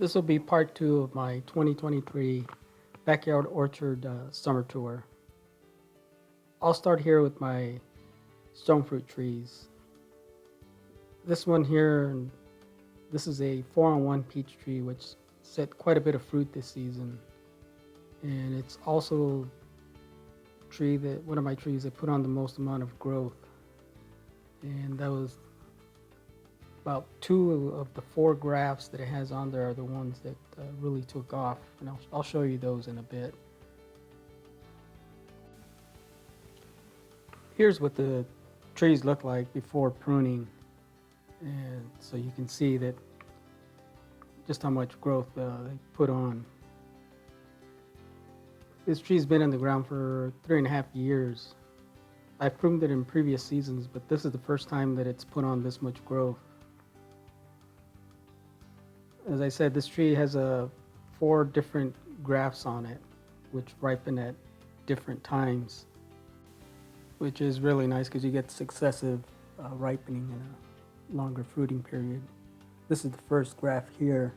This will be part 2 of my 2023 backyard orchard summer tour. I'll start here with my stone fruit trees. This one here, this is a 4-on-1 peach tree which set quite a bit of fruit this season. And it's also one of my trees that put on the most amount of growth. And that was about 2 of the 4 grafts that it has on there are the ones that really took off, and I'll show you those in a bit. Here's what the trees look like before pruning, and so you can see that just how much growth they put on. This tree's been in the ground for 3.5 years. I pruned it in previous seasons, but this is the first time that it's put on this much growth. As I said, this tree has 4 different grafts on it, which ripen at different times, which is really nice because you get successive ripening in a longer fruiting period. This is the first graft here.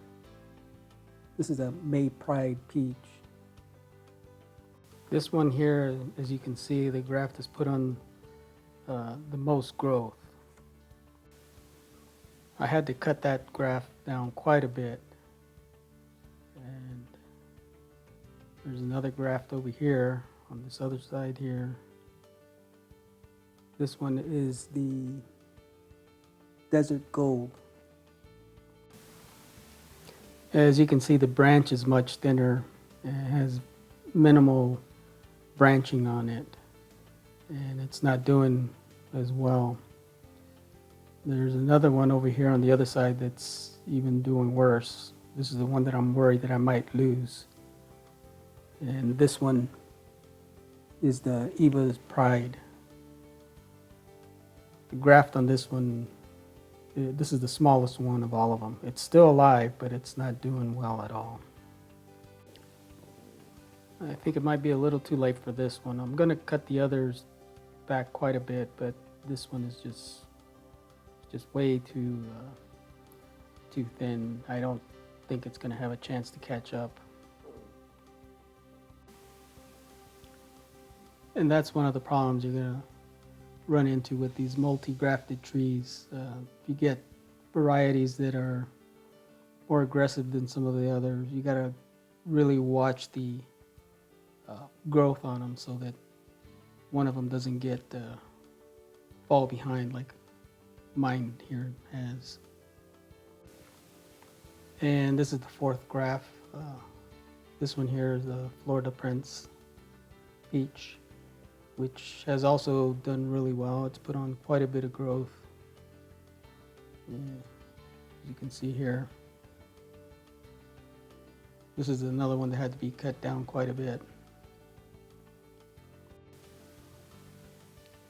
This is a May Pride peach. This one here, as you can see, the graft has put on the most growth. I had to cut that graft down quite a bit. And there's another graft over here on this other side here. This one is the Desert Gold. As you can see, the branch is much thinner. It has minimal branching on it, and it's not doing as well. There's another one over here on the other side that's even doing worse. This is the one that I'm worried that I might lose. And this one is the Eva's Pride. The graft on this one, this is the smallest one of all of them. It's still alive, but it's not doing well at all. I think it might be a little too late for this one. I'm going to cut the others back quite a bit, but this one is just way too thin. I don't think it's going to have a chance to catch up. And that's one of the problems you're going to run into with these multi-grafted trees. If you get varieties that are more aggressive than some of the others, you got to really watch the growth on them so that one of them doesn't get fall behind like mine here has. And this is the 4th graft. This one here is the Florida Prince peach, which has also done really well. It's put on quite a bit of growth. And as you can see here, this is another one that had to be cut down quite a bit.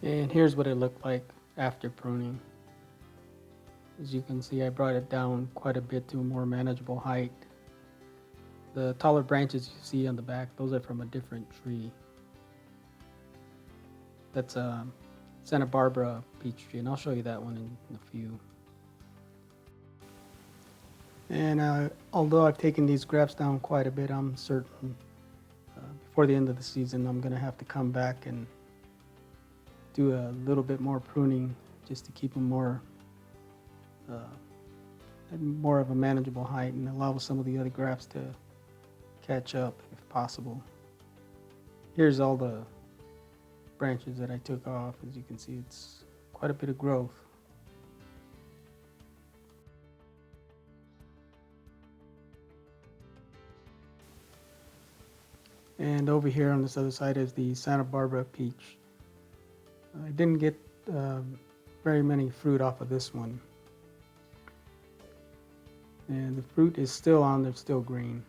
And here's what it looked like after pruning. As you can see, I brought it down quite a bit to a more manageable height. The taller branches you see on the back, those are from a different tree. That's a Santa Barbara peach tree, and I'll show you that one in a few. And although I've taken these grafts down quite a bit, I'm certain before the end of the season I'm going to have to come back and do a little bit more pruning just to keep them more of a manageable height and allow some of the other grafts to catch up if possible. Here's all the branches that I took off. As you can see, it's quite a bit of growth. And over here on this other side is the Santa Barbara peach. I didn't get very many fruit off of this one. And the fruit is still on there, still green.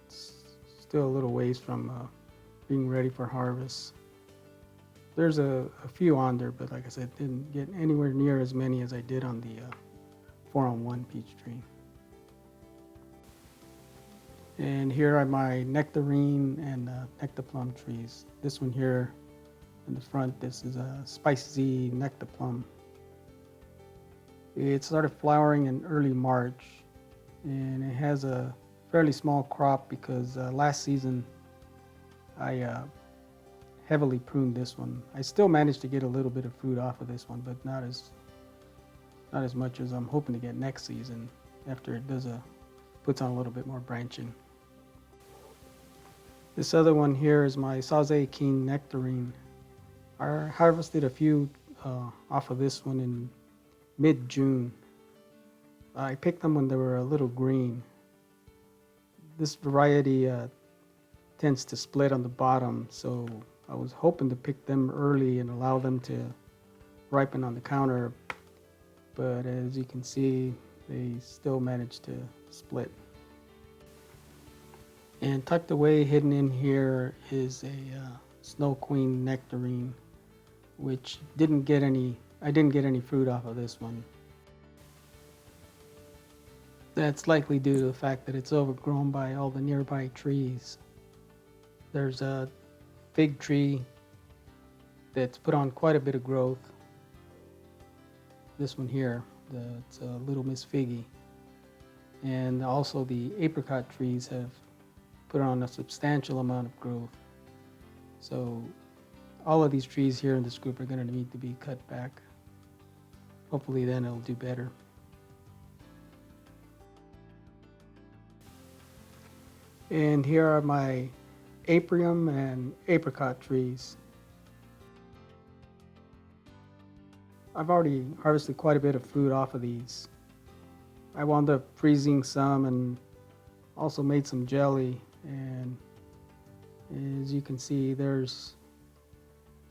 It's still a little ways from being ready for harvest. There's a few on there, but like I said, didn't get anywhere near as many as I did on the 4-on-1 peach tree. And here are my nectarine and nectar plum trees. This one here in the front, this is a spicy nectar plum. It started flowering in early March, and it has a fairly small crop because last season I heavily pruned this one. I still managed to get a little bit of fruit off of this one, but not as much as I'm hoping to get next season after it puts on a little bit more branching. This other one here is my Sauze King Nectarine. I harvested a few off of this one in mid-June. I picked them when they were a little green. This variety tends to split on the bottom, so I was hoping to pick them early and allow them to ripen on the counter, but as you can see, they still managed to split. And tucked away, hidden in here, is a Snow Queen Nectarine, which I didn't get any fruit off of this one. That's likely due to the fact that it's overgrown by all the nearby trees. There's a fig tree that's put on quite a bit of growth. This one here, it's a Little Miss Figgy. And also the apricot trees have put on a substantial amount of growth. So all of these trees here in this group are going to need to be cut back. Hopefully then it'll do better. And here are my apium and apricot trees. I've already harvested quite a bit of fruit off of these. I wound up freezing some and also made some jelly, and as you can see, there's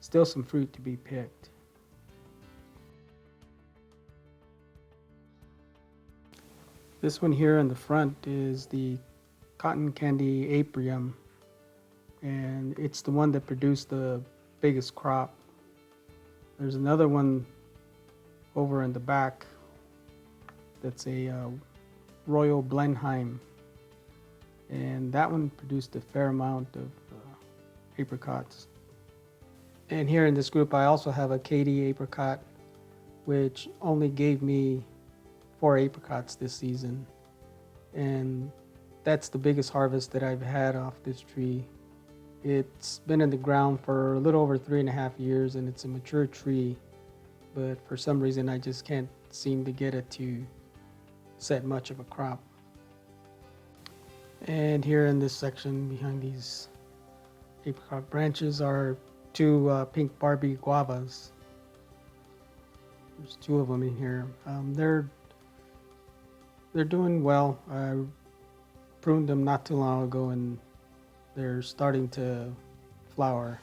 still some fruit to be picked. This one here in the front is the cotton candy apium, and it's the one that produced the biggest crop. There's another one over in the back that's a Royal Blenheim, and that one produced a fair amount of apricots. And here in this group I also have a Katy apricot, which only gave me 4 apricots this season, and that's the biggest harvest that I've had off this tree. It's been in the ground for a little over 3.5 years, and it's a mature tree, but for some reason I just can't seem to get it to set much of a crop. And here in this section behind these apricot branches are 2 pink Barbie guavas. There's 2 of them in here. They're doing well. I pruned them not too long ago and they're starting to flower.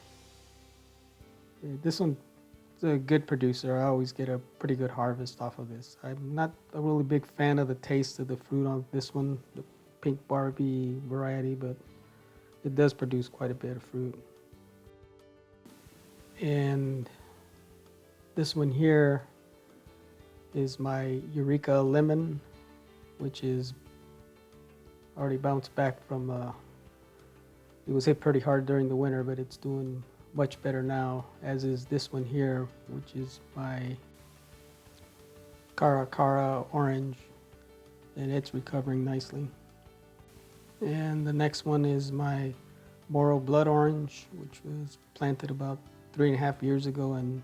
This one's a good producer. I always get a pretty good harvest off of this. I'm not a really big fan of the taste of the fruit on this one, the pink Barbie variety, but it does produce quite a bit of fruit. And this one here is my Eureka Lemon, which is already bounced back from, it was hit pretty hard during the winter, but it's doing much better now, as is this one here, which is my Cara Cara Orange, and it's recovering nicely. And the next one is my Moro Blood Orange, which was planted about 3.5 years ago and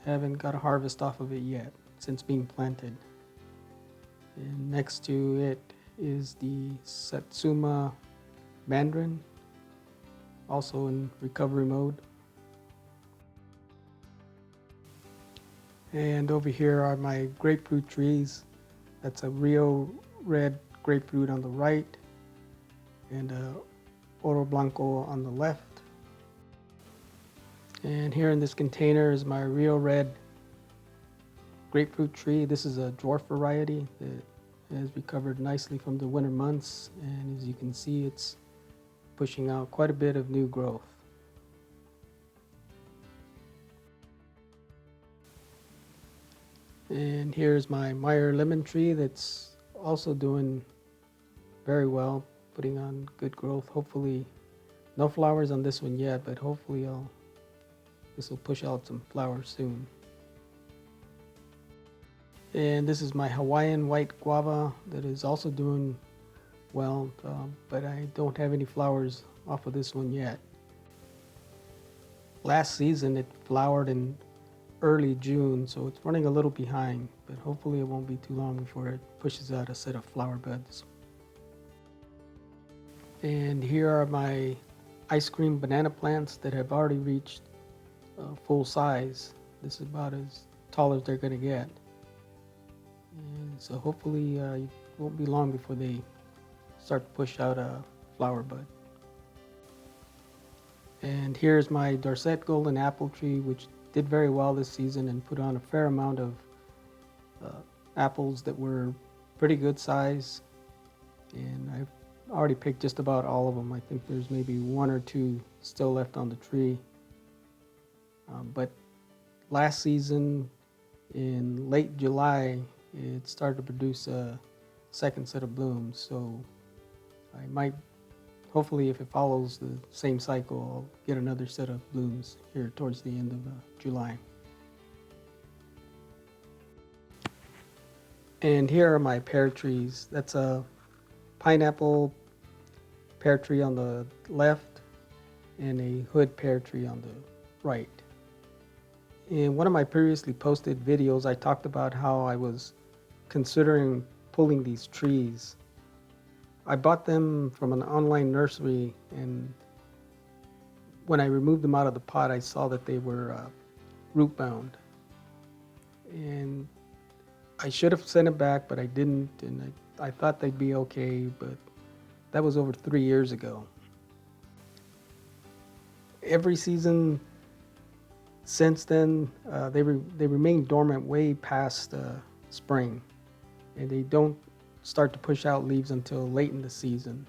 haven't got a harvest off of it yet since being planted. And next to it is the Satsuma Mandarin, also in recovery mode. And over here are my grapefruit trees. That's a Rio Red grapefruit on the right and a Oro Blanco on the left. And here in this container is my Rio Red grapefruit tree. This is a dwarf variety that has recovered nicely from the winter months, and as you can see, it's pushing out quite a bit of new growth. And here's my Meyer lemon tree that's also doing very well, putting on good growth. Hopefully, no flowers on this one yet, but hopefully this will push out some flowers soon. And this is my Hawaiian white guava that is also doing well, but I don't have any flowers off of this one yet. Last season it flowered in early June, so it's running a little behind, but hopefully it won't be too long before it pushes out a set of flower buds. And here are my ice cream banana plants that have already reached full size. This is about as tall as they're going to get. And so hopefully it won't be long before they start to push out a flower bud. And here's my Dorset golden apple tree, which did very well this season and put on a fair amount of apples that were pretty good size. And I've already picked just about all of them. I think there's maybe one or two still left on the tree. But last season, in late July, it started to produce a second set of blooms. So I might, hopefully if it follows the same cycle, I'll get another set of blooms here towards the end of July. And here are my pear trees. That's a pineapple pear tree on the left and a hood pear tree on the right. In one of my previously posted videos, I talked about how I was considering pulling these trees. I bought them from an online nursery, and when I removed them out of the pot, I saw that they were root bound. And I should have sent it back, but I didn't, and I thought they'd be okay, but that was over 3 years ago. Every season since then, they remain dormant way past spring, and they don't start to push out leaves until late in the season.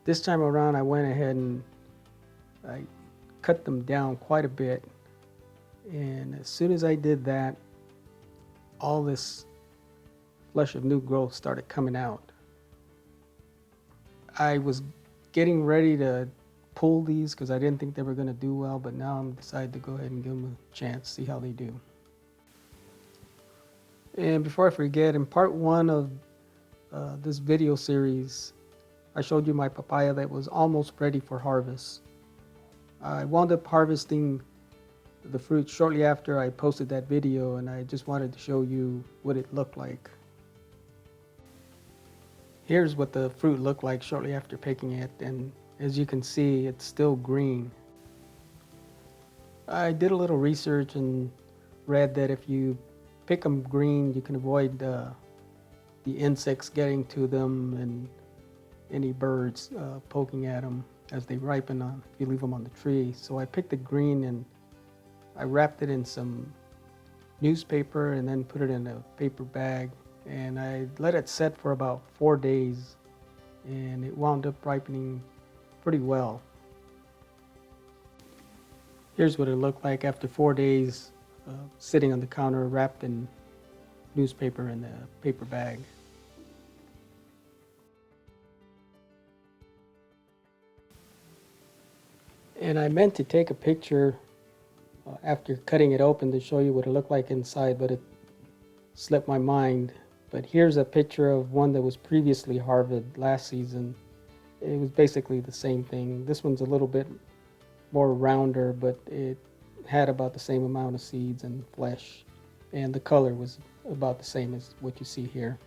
This time around, I went ahead and I cut them down quite a bit, and as soon as I did that, all this flush of new growth started coming out. I was getting ready to pull these because I didn't think they were going to do well, but now I'm decided to go ahead and give them a chance, see how they do. And before I forget, in part one of this video series, I showed you my papaya that was almost ready for harvest. I wound up harvesting the fruit shortly after I posted that video, and I just wanted to show you what it looked like. Here's what the fruit looked like shortly after picking it, and as you can see, it's still green. I did a little research and read that if you pick them green, you can avoid the insects getting to them and any birds poking at them as they ripen if you leave them on the tree. So I picked it green and I wrapped it in some newspaper and then put it in a paper bag, and I let it set for about 4 days, and it wound up ripening pretty well. Here's what it looked like after 4 days sitting on the counter wrapped in newspaper in the paper bag. And I meant to take a picture after cutting it open to show you what it looked like inside, but it slipped my mind. But here's a picture of one that was previously harvested last season. It was basically the same thing. This one's a little bit more rounder, but it had about the same amount of seeds and flesh, and the color was about the same as what you see here.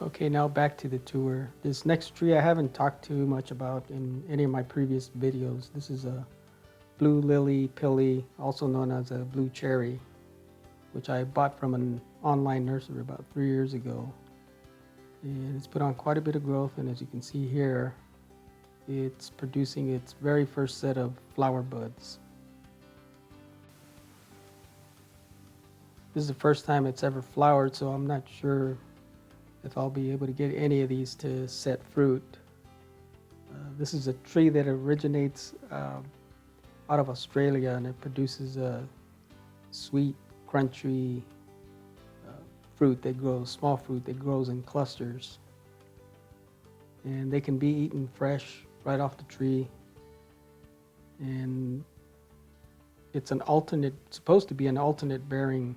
Okay, now back to the tour. This next tree I haven't talked too much about in any of my previous videos. This is a blue Lilly Pilly, also known as a blue cherry, which I bought from an online nursery about 3 years ago. And it's put on quite a bit of growth, and as you can see here, it's producing its very first set of flower buds. This is the first time it's ever flowered, so I'm not sure if I'll be able to get any of these to set fruit. This is a tree that originates out of Australia, and it produces a sweet, crunchy fruit that grows, small fruit that grows in clusters. And they can be eaten fresh right off the tree. And it's an alternate, supposed to be an alternate bearing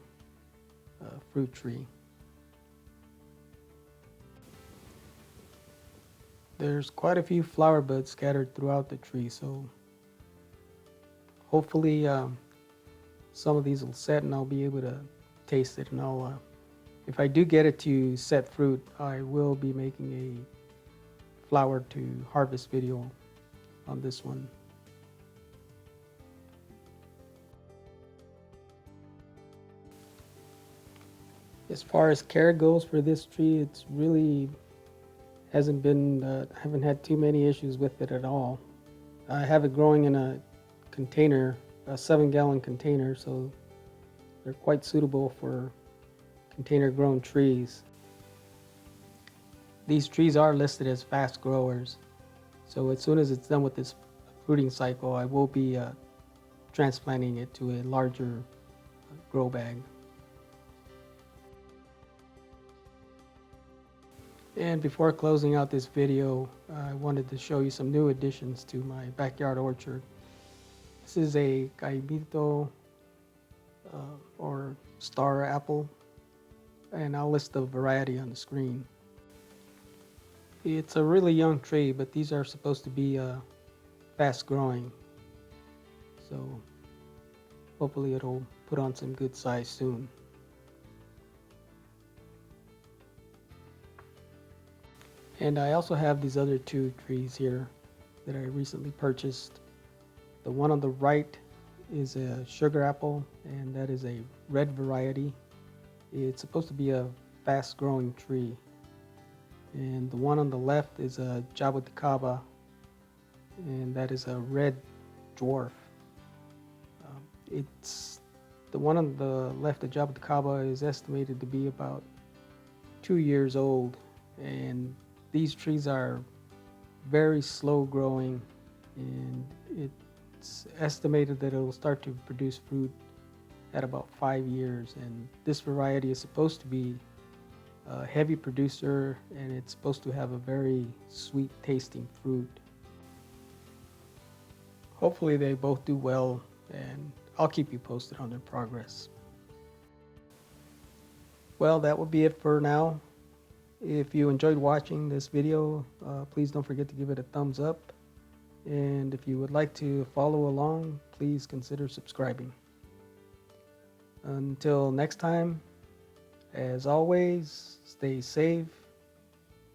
fruit tree. There's quite a few flower buds scattered throughout the tree, so hopefully some of these will set and I'll be able to taste it. And if I do get it to set fruit, I will be making a flower to harvest video on this one. As far as care goes for this tree, it's really hasn't been, I haven't had too many issues with it at all. I have it growing in a container, a 7-gallon container, so they're quite suitable for container grown trees. These trees are listed as fast growers, so as soon as it's done with this fruiting cycle, I will be transplanting it to a larger grow bag. And before closing out this video, I wanted to show you some new additions to my backyard orchard. This is a Caimito or star apple, and I'll list the variety on the screen. It's a really young tree, but these are supposed to be fast growing, so hopefully it'll put on some good size soon. And I also have these other two trees here that I recently purchased. The one on the right is a sugar apple, and that is a red variety. It's supposed to be a fast growing tree. And the one on the left is a Jaboticaba, and that is a red dwarf. It's the one on the left, the Jaboticaba, is estimated to be about 2 years old, and these trees are very slow growing, and it's estimated that it will start to produce fruit at about 5 years. And this variety is supposed to be a heavy producer, and it's supposed to have a very sweet tasting fruit. Hopefully they both do well, and I'll keep you posted on their progress. Well, that will be it for now. If you enjoyed watching this video, please don't forget to give it a thumbs up. And if you would like to follow along, please consider subscribing. Until next time, as always, stay safe,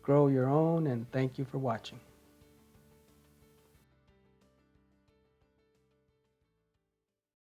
grow your own, and thank you for watching.